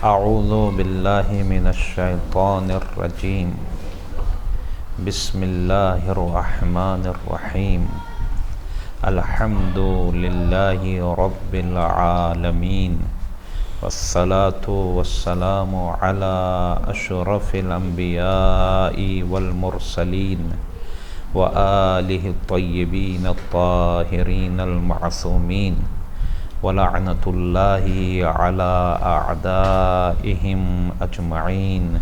اعوذ باللہ من الشیطان الرجیم بسم اللہ الرحمن الرحیم الحمد للہ رب العالمین والصلاة والسلام علی اشرف الانبیاء والمرسلین وآلہ الطیبین الطاہرین المعصومین ولعنۃ اللہ علی اعدائہم اجمعین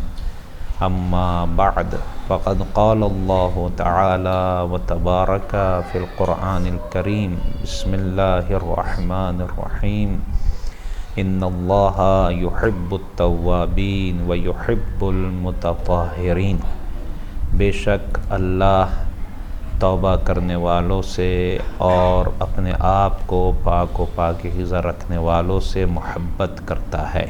اما بعد فقد قال اللہ تعالی وتبارک فی القرآن الکریم بسم اللہ الرحمن الرحیم ان اللہ یحب التوابین ویحب المتطہرین۔ بے شک اللہ توبہ کرنے والوں سے اور اپنے آپ کو پاک و پاکیزہ رکھنے والوں سے محبت کرتا ہے۔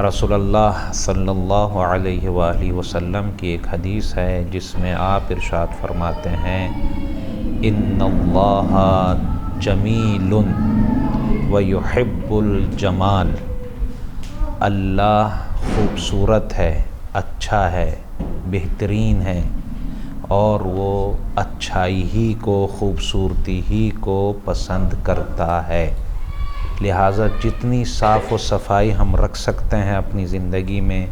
رسول اللہ صلی اللہ علیہ وآلہ وسلم کی ایک حدیث ہے جس میں آپ ارشاد فرماتے ہیں ان اللہ جمیل ویحب الجمال۔ اللہ خوبصورت ہے، اچھا ہے، بہترین ہے اور وہ اچھائی ہی کو، خوبصورتی ہی کو پسند کرتا ہے۔ لہٰذا جتنی صاف و صفائی ہم رکھ سکتے ہیں اپنی زندگی میں،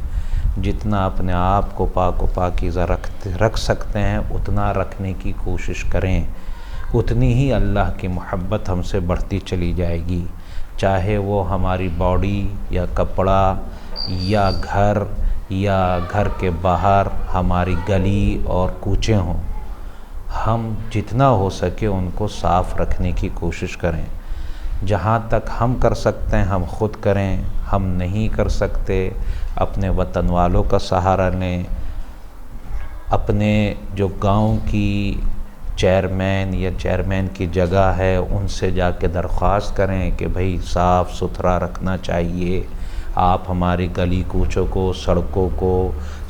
جتنا اپنے آپ کو پاک و پاکیزہ رکھ سکتے ہیں اتنا رکھنے کی کوشش کریں، اتنی ہی اللہ کی محبت ہم سے بڑھتی چلی جائے گی، چاہے وہ ہماری باڈی یا کپڑا یا گھر کے باہر ہماری گلی اور کوچے ہوں۔ ہم جتنا ہو سکے ان کو صاف رکھنے کی کوشش کریں۔ جہاں تک ہم کر سکتے ہیں ہم خود کریں، ہم نہیں کر سکتے اپنے وطن والوں کا سہارا لیں، اپنے جو گاؤں کی چیئرمین کی جگہ ہے ان سے جا کے درخواست کریں کہ بھئی صاف ستھرا رکھنا چاہیے، آپ ہماری گلی کوچوں کو، سڑکوں کو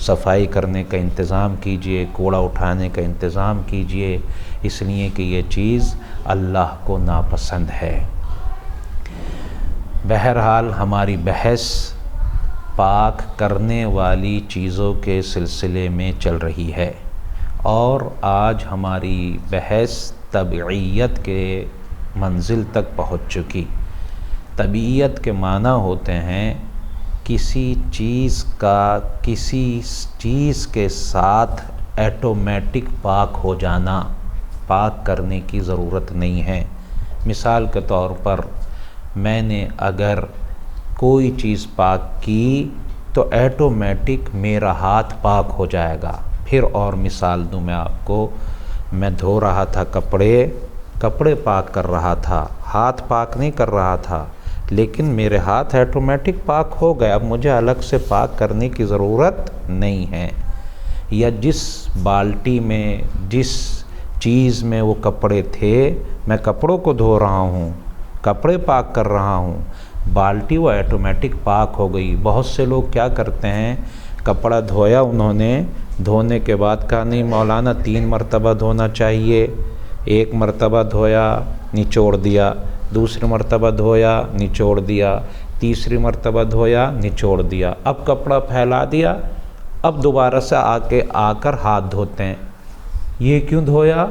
صفائی کرنے کا انتظام کیجئے، کوڑا اٹھانے کا انتظام کیجئے، اس لیے کہ یہ چیز اللہ کو ناپسند ہے۔ بہرحال ہماری بحث پاک کرنے والی چیزوں کے سلسلے میں چل رہی ہے اور آج ہماری بحث طبعیت کے منزل تک پہنچ چکی۔ طبعیت کے معنی ہوتے ہیں کسی چیز کا کسی چیز کے ساتھ ایٹومیٹک پاک ہو جانا، پاک کرنے کی ضرورت نہیں ہے۔ مثال کے طور پر میں نے اگر کوئی چیز پاک کی تو ایٹومیٹک میرا ہاتھ پاک ہو جائے گا۔ پھر اور مثال دوں میں آپ کو، میں دھو رہا تھا کپڑے پاک کر رہا تھا، ہاتھ پاک نہیں کر رہا تھا، لیکن میرے ہاتھ ایٹومیٹک پاک ہو گئے، اب مجھے الگ سے پاک کرنے کی ضرورت نہیں ہے۔ یا جس بالٹی میں جس چیز میں وہ کپڑے تھے میں کپڑوں کو دھو رہا ہوں، کپڑے پاک کر رہا ہوں، بالٹی وہ ایٹومیٹک پاک ہو گئی۔ بہت سے لوگ کیا کرتے ہیں، کپڑا دھویا انہوں نے، دھونے کے بعد کہا نہیں مولانا 3 مرتبہ دھونا چاہیے، 1 مرتبہ دھویا نچوڑ دیا، دوسری مرتبہ دھویا نچوڑ دیا، تیسری مرتبہ دھویا نچوڑ دیا، اب کپڑا پھیلا دیا، اب دوبارہ سے آ کر ہاتھ دھوتے ہیں۔ یہ کیوں دھویا؟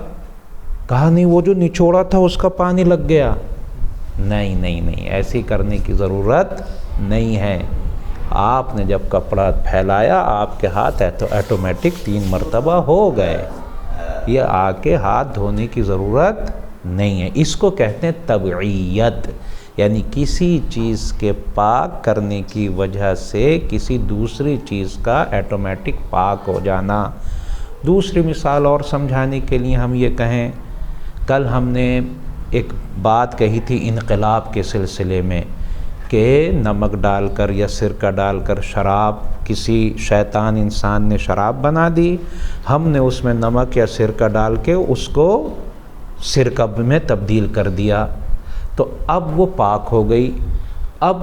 کہا نہیں وہ جو نچوڑا تھا اس کا پانی لگ گیا۔ نہیں، ایسی کرنے کی ضرورت نہیں ہے۔ آپ نے جب کپڑا پھیلایا آپ کے ہاتھ ایٹومیٹک 3 مرتبہ ہو گئے، یہ آ کے ہاتھ دھونے کی ضرورت نہیں ہے۔ اس کو کہتے ہیں طبعیت، یعنی کسی چیز کے پاک کرنے کی وجہ سے کسی دوسری چیز کا ایٹومیٹک پاک ہو جانا۔ دوسری مثال اور سمجھانے کے لیے ہم یہ کہیں، کل ہم نے ایک بات کہی تھی انقلاب کے سلسلے میں کہ نمک ڈال کر یا سرکہ ڈال کر شراب، کسی شیطان انسان نے شراب بنا دی، ہم نے اس میں نمک یا سرکہ ڈال کے اس کو سرکہ میں تبدیل کر دیا تو اب وہ پاک ہو گئی۔ اب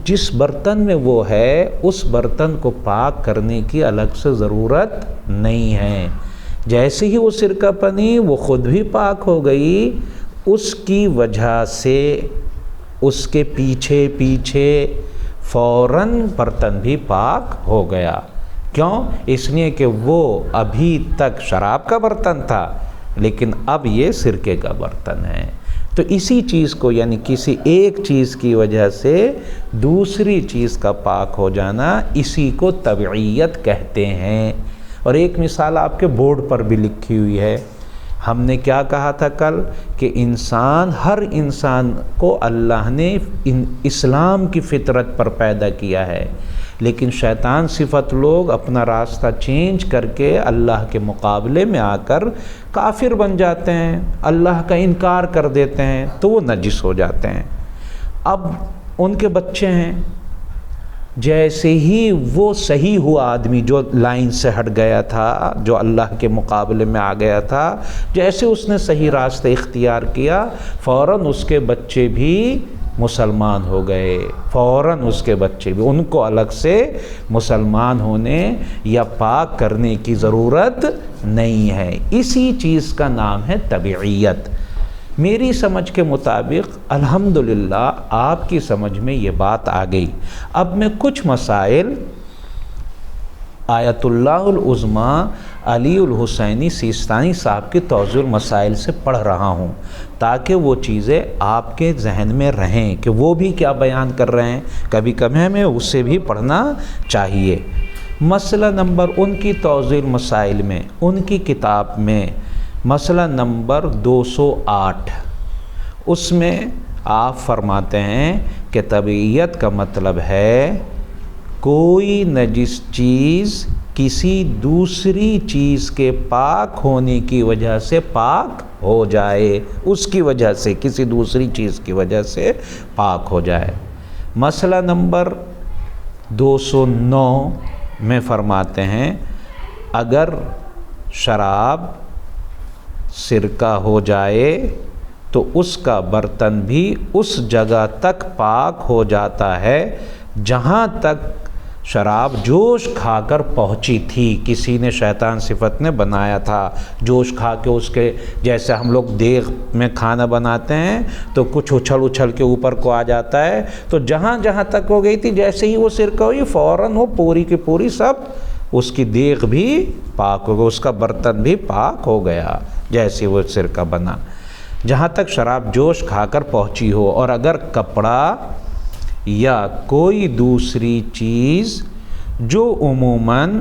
جس برتن میں وہ ہے اس برتن کو پاک کرنے کی الگ سے ضرورت نہیں ہے۔ جیسے ہی وہ سرکہ بنی وہ خود بھی پاک ہو گئی، اس کی وجہ سے اس کے پیچھے فوراً برتن بھی پاک ہو گیا۔ کیوں؟ اس لیے کہ وہ ابھی تک شراب کا برتن تھا، لیکن اب یہ سرکے کا برتن ہے۔ تو اسی چیز کو، یعنی کسی ایک چیز کی وجہ سے دوسری چیز کا پاک ہو جانا، اسی کو تبعیت کہتے ہیں۔ اور ایک مثال آپ کے بورڈ پر بھی لکھی ہوئی ہے۔ ہم نے کیا کہا تھا کل کہ ہر انسان کو اللہ نے اسلام کی فطرت پر پیدا کیا ہے، لیکن شیطان صفت لوگ اپنا راستہ چینج کر کے اللہ کے مقابلے میں آ کر کافر بن جاتے ہیں، اللہ کا انکار کر دیتے ہیں، تو وہ نجس ہو جاتے ہیں۔ اب ان کے بچے ہیں، جیسے ہی وہ صحیح ہوا آدمی جو لائن سے ہٹ گیا تھا، جو اللہ کے مقابلے میں آ گیا تھا، جیسے اس نے صحیح راستہ اختیار کیا، فوراً اس کے بچے بھی مسلمان ہو گئے۔ فوراً اس کے بچے بھی، ان کو الگ سے مسلمان ہونے یا پاک کرنے کی ضرورت نہیں ہے۔ اسی چیز کا نام ہے تبعیت۔ میری سمجھ کے مطابق الحمدللہ آپ کی سمجھ میں یہ بات آ گئی۔ اب میں کچھ مسائل آیت اللہ العظمیٰ علی الحسینی سیستانی صاحب کی توضیح المسائل سے پڑھ رہا ہوں، تاکہ وہ چیزیں آپ کے ذہن میں رہیں کہ وہ بھی کیا بیان کر رہے ہیں۔ کبھی کبھی ہمیں اس سے بھی پڑھنا چاہیے۔ مسئلہ نمبر ان کی توضیح المسائل میں، ان کی کتاب میں مسئلہ نمبر 208، اس میں آپ فرماتے ہیں کہ تبعیت کا مطلب ہے کوئی نجس چیز کسی دوسری چیز کے پاک ہونے کی وجہ سے پاک ہو جائے، اس کی وجہ سے، کسی دوسری چیز کی وجہ سے پاک ہو جائے۔ مسئلہ نمبر 209 میں فرماتے ہیں اگر شراب سرکہ ہو جائے تو اس کا برتن بھی اس جگہ تک پاک ہو جاتا ہے جہاں تک شراب جوش کھا کر پہنچی تھی۔ کسی نے، شیطان صفت نے بنایا تھا، جوش کھا کے اس کے، جیسے ہم لوگ دیگ میں کھانا بناتے ہیں تو کچھ اچھل کے اوپر کو آ جاتا ہے، تو جہاں جہاں تک ہو گئی تھی، جیسے ہی وہ سرکہ ہوئی فوراً وہ پوری کی پوری سب، اس کی دیگ بھی پاک ہو گئی، اس کا برتن بھی پاک ہو گیا جیسے وہ سرکہ بنا، جہاں تک شراب جوش کھا کر پہنچی ہو۔ اور اگر کپڑا یا کوئی دوسری چیز جو عموماً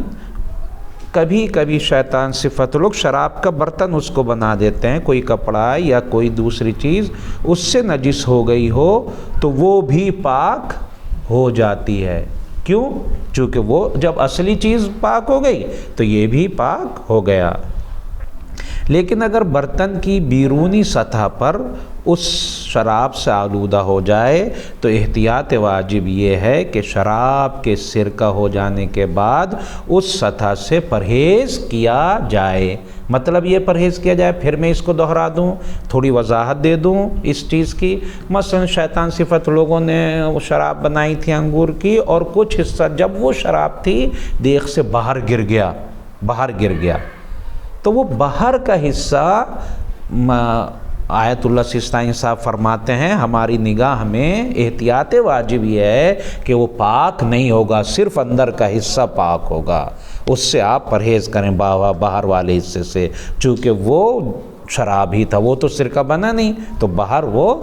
کبھی کبھی شیطان صفت لوگ شراب کا برتن اس کو بنا دیتے ہیں، کوئی کپڑا یا کوئی دوسری چیز اس سے نجس ہو گئی ہو تو وہ بھی پاک ہو جاتی ہے۔ کیوں؟ چونکہ وہ جب اصلی چیز پاک ہو گئی تو یہ بھی پاک ہو گیا۔ لیکن اگر برتن کی بیرونی سطح پر اس شراب سے آلودہ ہو جائے تو احتیاط واجب یہ ہے کہ شراب کے سرکہ ہو جانے کے بعد اس سطح سے پرہیز کیا جائے۔ مطلب یہ پرہیز کیا جائے، پھر میں اس کو دہرا دوں، تھوڑی وضاحت دے دوں اس چیز کی۔ مثلا شیطان صفت لوگوں نے شراب بنائی تھی انگور کی، اور کچھ حصہ جب وہ شراب تھی دیگ سے باہر گر گیا، تو وہ باہر کا حصہ آیت اللہ سیستانی صاحب فرماتے ہیں ہماری نگاہ میں احتیاط واجب یہ ہے کہ وہ پاک نہیں ہوگا، صرف اندر کا حصہ پاک ہوگا، اس سے آپ پرہیز کریں باہر والے حصے سے، چونکہ وہ شراب ہی تھا، وہ تو سرکہ بنا نہیں، تو باہر وہ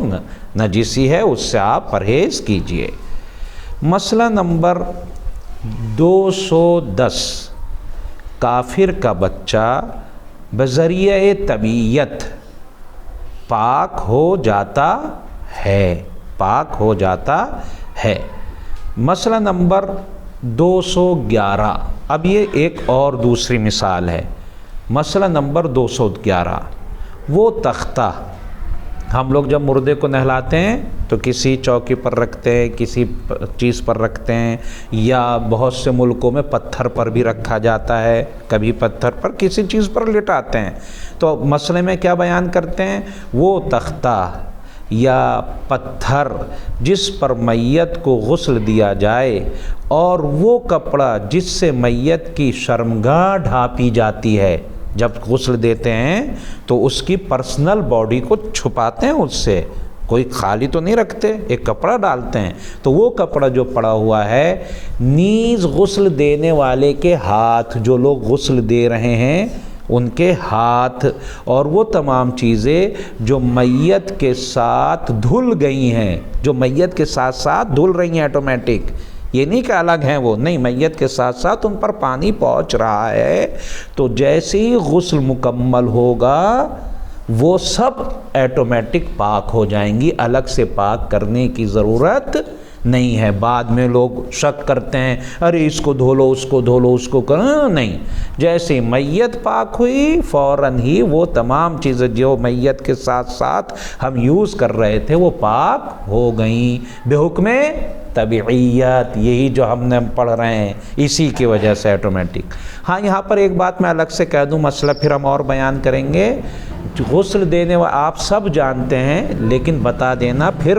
نجیسی ہے، اس سے آپ پرہیز کیجئے۔ مسئلہ نمبر 210، کافر کا بچہ بذریعہ طبیعت پاک ہو جاتا ہے۔ مسئلہ نمبر 211، اب یہ ایک اور دوسری مثال ہے۔ مسئلہ نمبر 211، وہ تختہ ہم لوگ جب مردے کو نہلاتے ہیں تو کسی چوکی پر رکھتے ہیں، کسی چیز پر رکھتے ہیں، یا بہت سے ملکوں میں پتھر پر بھی رکھا جاتا ہے، کبھی پتھر پر کسی چیز پر لٹاتے ہیں۔ تو مسئلے میں کیا بیان کرتے ہیں؟ وہ تختہ یا پتھر جس پر میت کو غسل دیا جائے، اور وہ کپڑا جس سے میت کی شرمگاہ ڈھانپی جاتی ہے، جب غسل دیتے ہیں تو اس کی پرسنل باڈی کو چھپاتے ہیں اس سے، کوئی خالی تو نہیں رکھتے، ایک کپڑا ڈالتے ہیں، تو وہ کپڑا جو پڑا ہوا ہے نیز غسل دینے والے کے ہاتھ، جو لوگ غسل دے رہے ہیں ان کے ہاتھ، اور وہ تمام چیزیں جو میت کے ساتھ دھل گئی ہیں، جو میت کے ساتھ ساتھ دھل رہی ہیں آٹومیٹک، یہ نہیں کہ الگ ہیں وہ، نہیں، میت کے ساتھ ساتھ ان پر پانی پہنچ رہا ہے، تو جیسے ہی غسل مکمل ہوگا وہ سب آٹومیٹک پاک ہو جائیں گی، الگ سے پاک کرنے کی ضرورت نہیں ہے۔ بعد میں لوگ شک کرتے ہیں، ارے اس کو دھو لو، اس کو دھو لو، اس کو کرو، نہیں، جیسے میت پاک ہوئی فوراً ہی وہ تمام چیزیں جو میت کے ساتھ ساتھ ہم یوز کر رہے تھے وہ پاک ہو گئیں بے حکم طبیعیت، یہی جو ہم نے پڑھ رہے ہیں اسی کی وجہ سے آٹومیٹک۔ ہاں، یہاں پر ایک بات میں الگ سے کہہ دوں، مسئلہ پھر ہم اور بیان کریں گے، غسل دینے آپ سب جانتے ہیں لیکن بتا دینا، پھر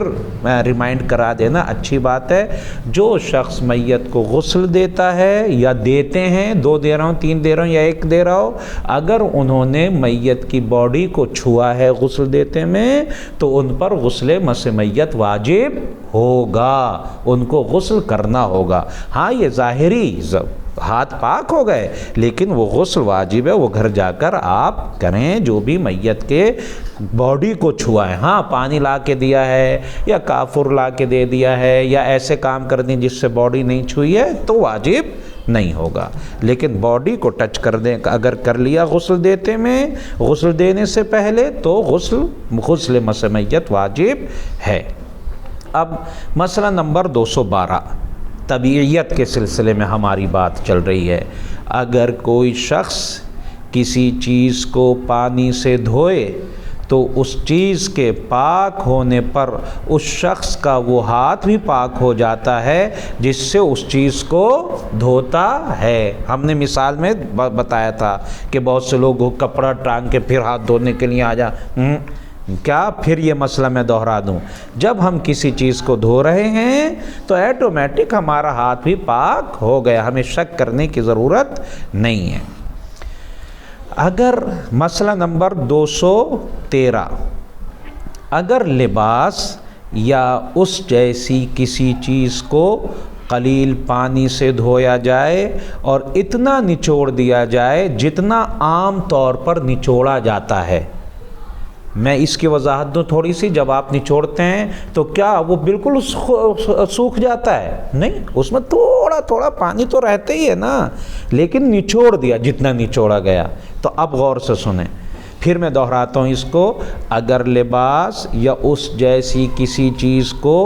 ریمائنڈ کرا دینا اچھی بات ہے، جو شخص میت کو غسل دیتا ہے یا دیتے ہیں، 2 دے رہا ہوں، 3 دے رہا ہوں یا 1 دے رہا ہوں، اگر انہوں نے میت کی باڈی کو چھوا ہے غسل دیتے میں تو ان پر غسل مس میت واجب ہوگا، ان کو غسل کرنا ہوگا۔ ہاں، یہ ظاہری ہاتھ پاک ہو گئے لیکن وہ غسل واجب ہے، وہ گھر جا کر آپ کریں، جو بھی میت کے باڈی کو چھوا ہے۔ ہاں، پانی لا کے دیا ہے یا کافور لا کے دے دیا ہے یا ایسے کام کر دیں جس سے باڈی نہیں چھوئی ہے تو واجب نہیں ہوگا، لیکن باڈی کو ٹچ کر دیں اگر کر لیا غسل دیتے میں، غسل دینے سے پہلے، تو غسل مس میت واجب ہے۔ اب مسئلہ نمبر 212، طبیعیت کے سلسلے میں ہماری بات چل رہی ہے۔ اگر کوئی شخص کسی چیز کو پانی سے دھوئے تو اس چیز کے پاک ہونے پر اس شخص کا وہ ہاتھ بھی پاک ہو جاتا ہے جس سے اس چیز کو دھوتا ہے۔ ہم نے مثال میں بتایا تھا کہ بہت سے لوگ کپڑا ٹانگ کے پھر ہاتھ دھونے کے لیے آ جا، کیا پھر یہ مسئلہ میں دہرا دوں، جب ہم کسی چیز کو دھو رہے ہیں تو آٹومیٹک ہمارا ہاتھ بھی پاک ہو گیا، ہمیں شک کرنے کی ضرورت نہیں ہے۔ اگر مسئلہ نمبر 213، اگر لباس یا اس جیسی کسی چیز کو قلیل پانی سے دھویا جائے اور اتنا نچوڑ دیا جائے جتنا عام طور پر نچوڑا جاتا ہے، میں اس کی وضاحت دوں تھوڑی سی، جب آپ نچوڑتے ہیں تو کیا وہ بالکل سوکھ جاتا ہے؟ نہیں، اس میں تھوڑا تھوڑا پانی تو رہتا ہی ہے نا، لیکن نچوڑ دیا جتنا نچوڑا گیا۔ تو اب غور سے سنیں، پھر میں دہراتا ہوں اس کو، اگر لباس یا اس جیسی کسی چیز کو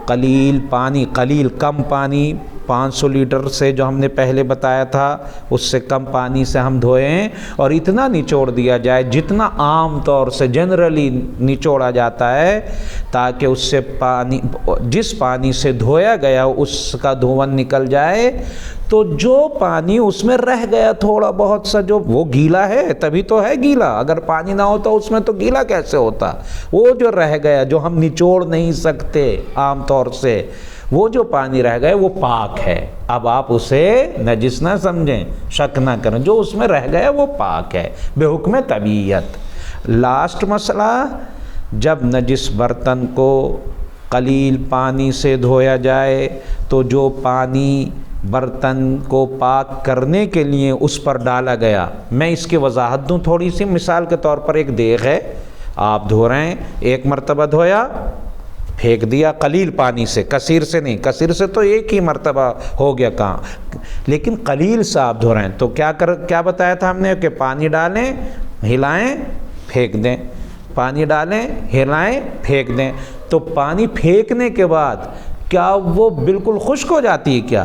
قلیل پانی، قلیل کم پانی، 500 لیٹر سے جو ہم نے پہلے بتایا تھا اس سے کم پانی سے ہم دھوئیں اور اتنا نچوڑ دیا جائے جتنا عام طور سے جنرلی نچوڑا جاتا ہے، تاکہ اس سے پانی، جس پانی سے دھویا گیا اس کا دھون نکل جائے، تو جو پانی اس میں رہ گیا تھوڑا بہت سا، جو وہ گیلا ہے تبھی تو ہے گیلا، اگر پانی نہ ہوتا اس میں تو گیلا کیسے ہوتا، وہ جو رہ گیا جو ہم نچوڑ نہیں سکتے عام طور سے، وہ جو پانی رہ گئے وہ پاک ہے۔ اب آپ اسے نجس نہ سمجھیں، شک نہ کریں، جو اس میں رہ گیا وہ پاک ہے بے حکم طبیعت۔ لاسٹ مسئلہ، جب نجس برتن کو قلیل پانی سے دھویا جائے تو جو پانی برتن کو پاک کرنے کے لیے اس پر ڈالا گیا، میں اس کی وضاحت دوں تھوڑی سی، مثال کے طور پر ایک دیگ ہے، آپ دھو رہے ہیں، 1 مرتبہ دھویا، پھینک دیا قلیل پانی سے، کثیر سے نہیں، کثیر سے تو ایک ہی مرتبہ ہو گیا کام، لیکن قلیل سے آپ دھو رہے ہیں تو کیا بتایا تھا ہم نے کہ پانی ڈالیں، ہلائیں، پھینک دیں، پانی ڈالیں، ہلائیں، پھینک دیں۔ تو پانی پھینکنے کے بعد کیا وہ بالکل خشک ہو جاتی ہے؟ کیا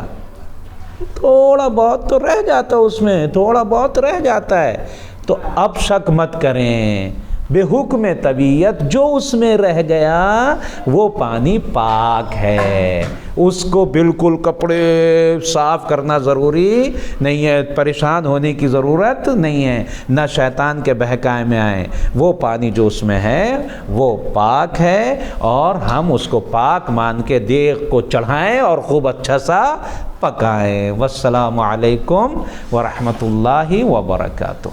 تھوڑا بہت تو رہ جاتا ہے، اس میں تھوڑا بہت رہ جاتا ہے، تو اب شک مت کریں، بے حکم طبیعت جو اس میں رہ گیا وہ پانی پاک ہے، اس کو بالکل کپڑے صاف کرنا ضروری نہیں ہے، پریشان ہونے کی ضرورت نہیں ہے، نہ شیطان کے بہکائے میں آئیں، وہ پانی جو اس میں ہے وہ پاک ہے، اور ہم اس کو پاک مان کے دیگ کو چڑھائیں اور خوب اچھا سا پکائیں۔ والسلام علیکم ورحمۃ اللہ وبرکاتہ۔